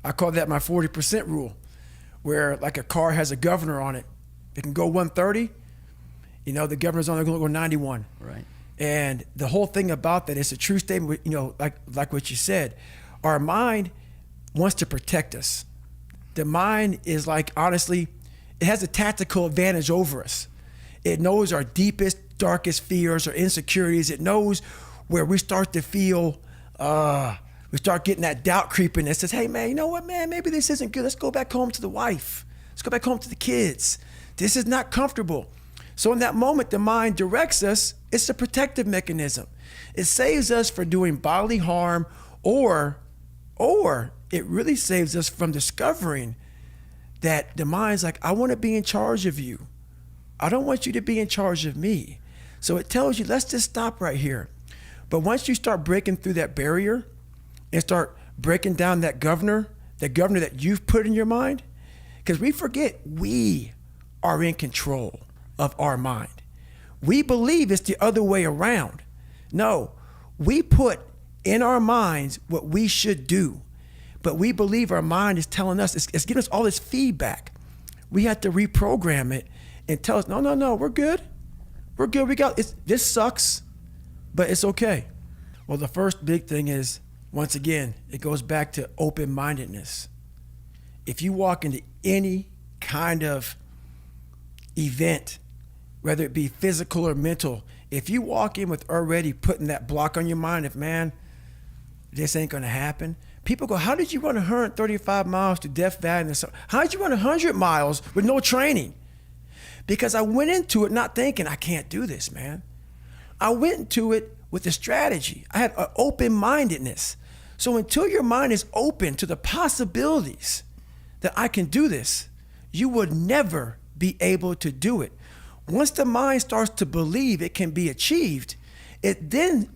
I call that my 40% rule, where like a car has a governor on it. It can go 130, the governor's only going to go 91. Right. And the whole thing about that is a true statement, like what you said. Our mind wants to protect us. The mind is like, honestly, it has a tactical advantage over us. It knows our deepest, darkest fears or insecurities. It knows where we start to feel, we start getting that doubt creeping that says, hey man, you know what, man, maybe this isn't good. Let's go back home to the wife. Let's go back home to the kids. This is not comfortable. So in that moment, the mind directs us. It's a protective mechanism. It saves us from doing bodily harm, or it really saves us from discovering that the mind's like, I want to be in charge of you. I don't want you to be in charge of me. So it tells you, let's just stop right here. But once you start breaking through that barrier and start breaking down that governor that you've put in your mind, because we forget we are in control of our mind. We believe it's the other way around. No, we put in our minds what we should do, but we believe our mind is telling us, it's giving us all this feedback. We have to reprogram it and tell us, no, we're good. We're good, this sucks, but it's okay. Well, the first big thing is, once again, it goes back to open-mindedness. If you walk into any kind of event, whether it be physical or mental, if you walk in with already putting that block on your mind of, man, this ain't gonna happen. People go, how did you run 135 miles to Death Valley? How did you run 100 miles with no training? Because I went into it not thinking, I can't do this, man. I went into it with a strategy. I had an open-mindedness. So until your mind is open to the possibilities that I can do this, you would never be able to do it. Once the mind starts to believe it can be achieved,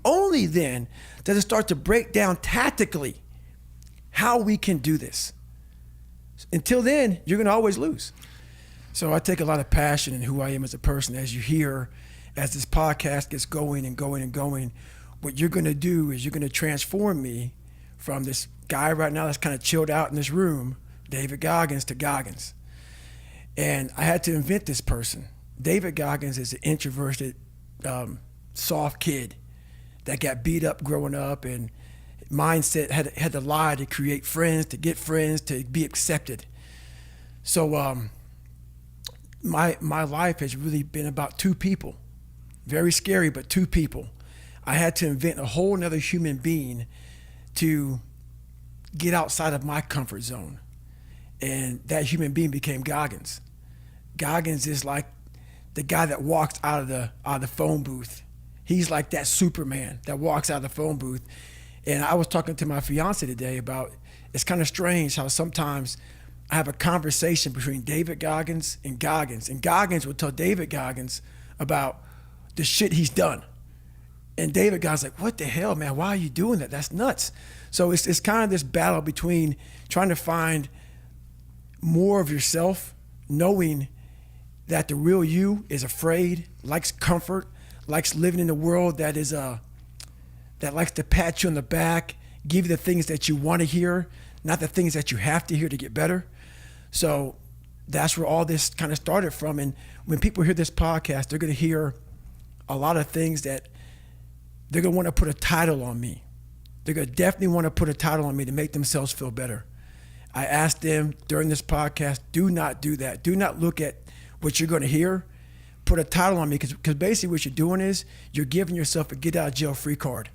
only then does it start to break down tactically how we can do this. Until then, you're gonna always lose. So I take a lot of passion in who I am as a person. As you hear, as this podcast gets going and going and going, what you're gonna do is you're gonna transform me from this guy right now that's kind of chilled out in this room, David Goggins, to Goggins. And I had to invent this person. David Goggins is an introverted, soft kid that got beat up growing up, and mindset had to lie to create friends, to get friends, to be accepted. So my life has really been about two people. Very scary, but two people. I had to invent a whole nother human being to get outside of my comfort zone. And that human being became Goggins. Goggins is like the guy that walks out of the phone booth. He's like that Superman that walks out of the phone booth. And I was talking to my fiance today about, it's kind of strange how sometimes I have a conversation between David Goggins, and Goggins will tell David Goggins about the shit he's done. And David Goggins like, what the hell, man? Why are you doing that? That's nuts. So it's kind of this battle between trying to find more of yourself, knowing that the real you is afraid, likes comfort, likes living in a world that is that likes to pat you on the back, give you the things that you want to hear, not the things that you have to hear to get better. So that's where all this kind of started from. And when people hear this podcast, they're going to hear a lot of things that they're going to want to put a title on me. They're going to definitely want to put a title on me to make themselves feel better. I asked them during this podcast, do not do that. Do not look at what you're going to hear. Put a title on me, because basically what you're doing is you're giving yourself a get out of jail free card.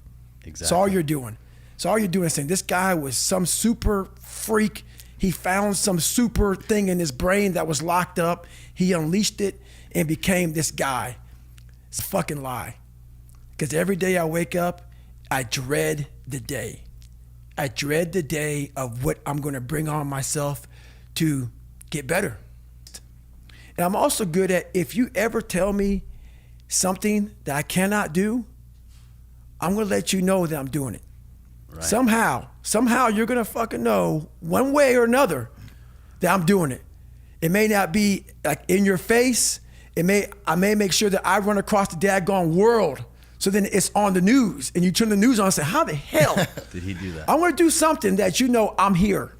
Exactly. That's all you're doing. So all you're doing is saying, this guy was some super freak. He found some super thing in his brain that was locked up. He unleashed it and became this guy. It's a fucking lie. Because every day I wake up, I dread the day. I dread the day of what I'm going to bring on myself to get better. And I'm also good at, if you ever tell me something that I cannot do, I'm going to let you know that I'm doing it. Right. Somehow you're going to fucking know one way or another that I'm doing it. It may not be like in your face. I may make sure that I run across the daggone world. So then it's on the news, and you turn the news on and say, how the hell did he do that? I want to do something that you know I'm here.